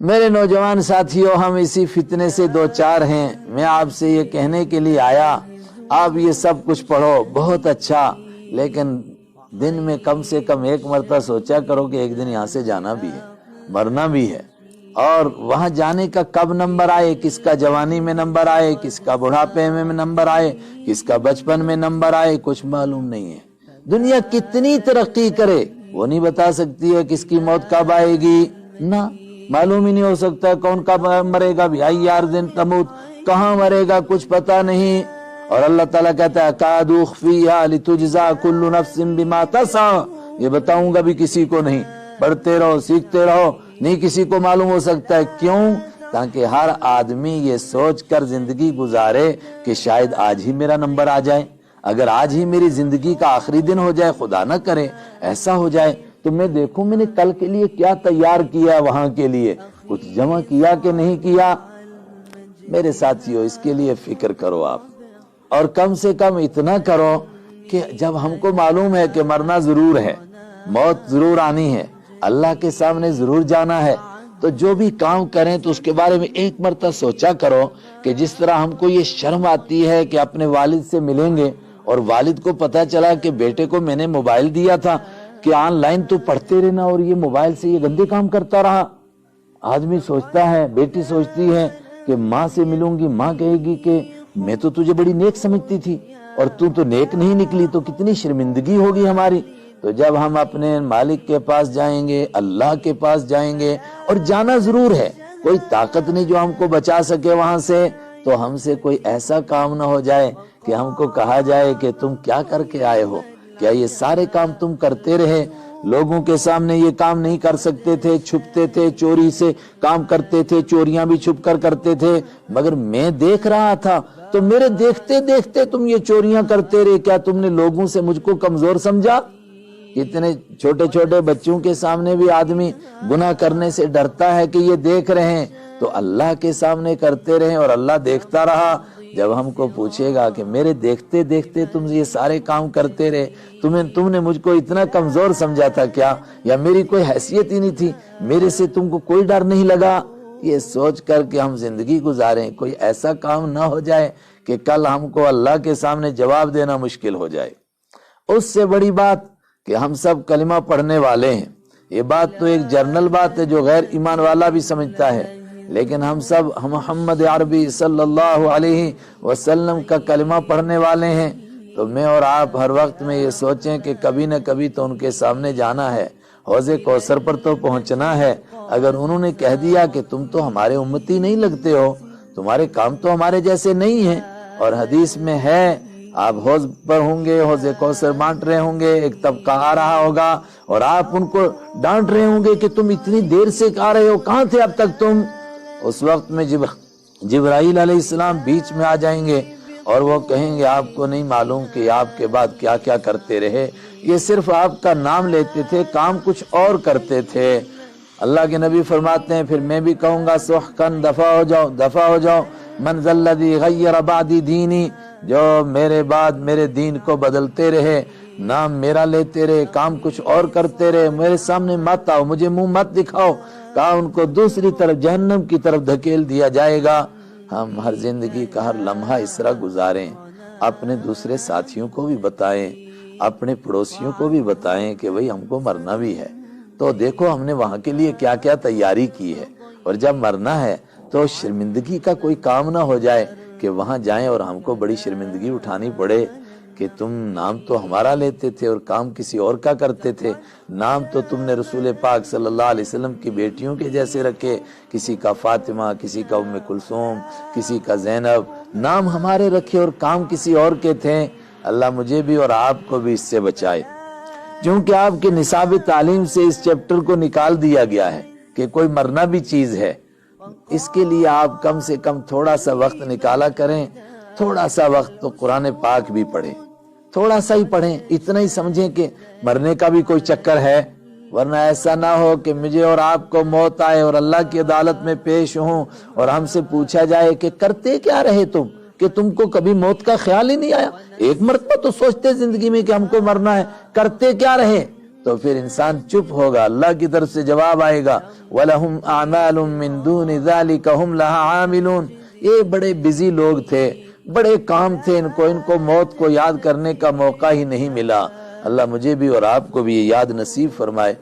میرے نوجوان ساتھیوں، ہم اسی فتنے سے دو چار ہیں۔ میں آپ سے یہ کہنے کے لیے آیا، آپ یہ سب کچھ پڑھو بہت اچھا، لیکن دن میں کم سے کم ایک مرتبہ سوچا کرو کہ ایک دن یہاں سے جانا بھی ہے، مرنا بھی ہے، اور وہاں جانے کا کب نمبر آئے، کس کا جوانی میں نمبر آئے، کس کا بڑھاپے میں نمبر آئے، کس کا بچپن میں نمبر آئے، کچھ معلوم نہیں ہے۔ دنیا کتنی ترقی کرے وہ نہیں بتا سکتی ہے کس کی موت کب آئے گی، نہ معلوم ہی نہیں ہو سکتا ہے کون کب مرے گا بھی، یار دن تموت، کہاں مرے گا کچھ پتا نہیں۔ اور اللہ تعالیٰ کہتا ہے اکاد اخفیہا لتجزا کل نفس بما تسعی، یہ بتاؤں گا بھی کسی کو نہیں، پڑھتے رہو سیکھتے رہو، نہیں کسی کو معلوم ہو سکتا ہے۔ کیوں؟ تاکہ ہر آدمی یہ سوچ کر زندگی گزارے کہ شاید آج ہی میرا نمبر آ جائے، اگر آج ہی میری زندگی کا آخری دن ہو جائے، خدا نہ کرے ایسا ہو جائے تو میں دیکھوں میں نے کل کے لیے کیا تیار کیا، وہاں کے لیے کچھ جمع کیا کہ نہیں کیا۔ میرے ساتھیوں، اس کے لیے فکر کرو آپ، اور کم سے کم اتنا کرو کہ جب ہم کو معلوم ہے کہ مرنا ضرور ہے، موت ضرور آنی ہے، اللہ کے سامنے ضرور جانا ہے، تو جو بھی کام کریں تو اس کے بارے میں ایک مرتبہ سوچا کرو کہ جس طرح ہم کو یہ شرم آتی ہے کہ اپنے والد سے ملیں گے، اور والد کو پتا چلا کہ بیٹے کو میں نے موبائل دیا تھا کہ آن لائن تو پڑھتے رہنا، اور یہ موبائل سے یہ گندے کام کرتا رہا۔ آدمی سوچتا ہے، بیٹی سوچتی ہے کہ ماں سے ملوں گی، ماں کہے گی کہ میں تو تجھے بڑی نیک سمجھتی تھی اور تو نیک نہیں نکلی، تو کتنی شرمندگی ہوگی ہماری۔ تو جب ہم اپنے مالک کے پاس جائیں گے، اللہ کے پاس جائیں گے، اور جانا ضرور ہے، کوئی طاقت نہیں جو ہم کو بچا سکے وہاں سے، تو ہم سے کوئی ایسا کام نہ ہو جائے کہ ہم کو کہا جائے کہ تم کیا کر کے آئے ہو، کیا یہ سارے کام تم کرتے رہے؟ لوگوں کے سامنے یہ کام نہیں کر سکتے تھے، چھپتے تھے، چوری سے کام کرتے تھے، چوریاں بھی چھپ کر کرتے تھے، مگر میں دیکھ رہا تھا تو میرے دیکھتے دیکھتے تم یہ چوریاں کرتے رہے، کیا تم نے لوگوں سے مجھ کو کمزور سمجھا؟ کتنے چھوٹے چھوٹے بچوں کے سامنے بھی آدمی گناہ کرنے سے ڈرتا ہے کہ یہ دیکھ رہے ہیں، تو اللہ کے سامنے کرتے رہے اور اللہ دیکھتا رہا۔ جب ہم کو پوچھے گا کہ میرے دیکھتے دیکھتے تم یہ سارے کام کرتے رہے، تم نے مجھ کو اتنا کمزور سمجھا تھا کیا، یا میری کوئی حیثیت ہی نہیں تھی، میرے سے تم کو کوئی ڈر نہیں لگا؟ یہ سوچ کر کہ ہم زندگی گزاریں، کوئی ایسا کام نہ ہو جائے کہ کل ہم کو اللہ کے سامنے جواب دینا مشکل ہو جائے۔ اس سے بڑی بات کہ ہم سب کلمہ پڑھنے والے ہیں، یہ بات تو ایک جرنل بات ہے جو غیر ایمان والا بھی سمجھتا ہے، لیکن ہم سب محمد عربی صلی اللہ علیہ وسلم کا کلمہ پڑھنے والے ہیں، تو میں اور آپ ہر وقت میں یہ سوچیں کہ کبھی نہ کبھی تو ان کے سامنے جانا ہے، حوض کوثر پر تو پہنچنا ہے۔ اگر انہوں نے کہہ دیا کہ تم تو ہمارے امتی نہیں لگتے ہو، تمہارے کام تو ہمارے جیسے نہیں ہیں، اور حدیث میں ہے آپ حوض پر ہوں گے، حوض کوثر بانٹ رہے ہوں گے، ایک طبقہ آ رہا ہوگا اور آپ ان کو ڈانٹ رہے ہوں گے کہ تم اتنی دیر سے آ رہے ہو، کہاں تھے اب تک تم؟ اس وقت میں جبرائیل علیہ السلام بیچ میں آ جائیں گے اور وہ کہیں گے آپ کو نہیں معلوم کہ آپ کے بعد کیا کیا کرتے رہے، یہ صرف آپ کا نام لیتے تھے، کام کچھ اور کرتے تھے۔ اللہ کے نبی فرماتے ہیں پھر میں بھی کہوں گا سحقن، دفع ہو جاؤ، دفع ہو جاؤ، من ذا الذی غیر بعدی دینی، جو میرے بعد میرے دین کو بدلتے رہے، نام میرا لیتے رہے، کام کچھ اور کرتے رہے، میرے سامنے مت آؤ، مجھے منہ مت دکھاؤ، کہا ان کو دوسری طرف جہنم کی طرف دھکیل دیا جائے گا۔ ہم ہر زندگی کا ہر لمحہ اس طرح گزاریں، اپنے دوسرے ساتھیوں کو بھی بتائیں، اپنے پڑوسیوں کو بھی بتائیں کہ بھئی ہم کو مرنا بھی ہے، تو دیکھو ہم نے وہاں کے لیے کیا کیا تیاری کی ہے، اور جب مرنا ہے تو شرمندگی کا کوئی کام نہ ہو جائے کہ وہاں جائیں اور ہم کو بڑی شرمندگی اٹھانی پڑے کہ تم نام تو ہمارا لیتے تھے اور کام کسی اور کا کرتے تھے، نام تو تم نے رسول پاک صلی اللہ علیہ وسلم کی بیٹیوں کے جیسے رکھے، کسی کا فاطمہ، کسی کا ام کلثوم، کسی کا زینب، نام ہمارے رکھے اور کام کسی اور کے تھے۔ اللہ مجھے بھی اور آپ کو بھی اس سے بچائے، چونکہ آپ کے نصاب تعلیم سے اس چیپٹر کو نکال دیا گیا ہے کہ کوئی مرنا بھی چیز ہے۔ اس کے لیے آپ کم سے کم تھوڑا سا وقت نکالا کریں، تھوڑا سا وقت تو قرآن پاک بھی پڑھیں، تھوڑا سا ہی پڑھیں، اتنا ہی سمجھیں کہ مرنے کا بھی کوئی چکر ہے، ورنہ ایسا نہ ہو کہ مجھے اور آپ کو موت آئے اور اللہ کی عدالت میں پیش ہوں اور ہم سے پوچھا جائے کہ کرتے کیا رہے تم، کہ تم کو کبھی موت کا خیال ہی نہیں آیا؟ ایک مرتبہ تو سوچتے زندگی میں کہ ہم کو مرنا ہے، کرتے کیا رہے؟ تو پھر انسان چپ ہوگا، اللہ کی طرف سے جواب آئے گا وَلَهُمْ أَعْمَالٌ مِّن دُونِ ذَلِكَ هُمْ لَهَا عَامِلُونَ۔ یہ بڑے بزی لوگ تھے، بڑے کام تھے، ان کو موت کو یاد کرنے کا موقع ہی نہیں ملا۔ اللہ مجھے بھی اور آپ کو بھی یہ یاد نصیب فرمائے۔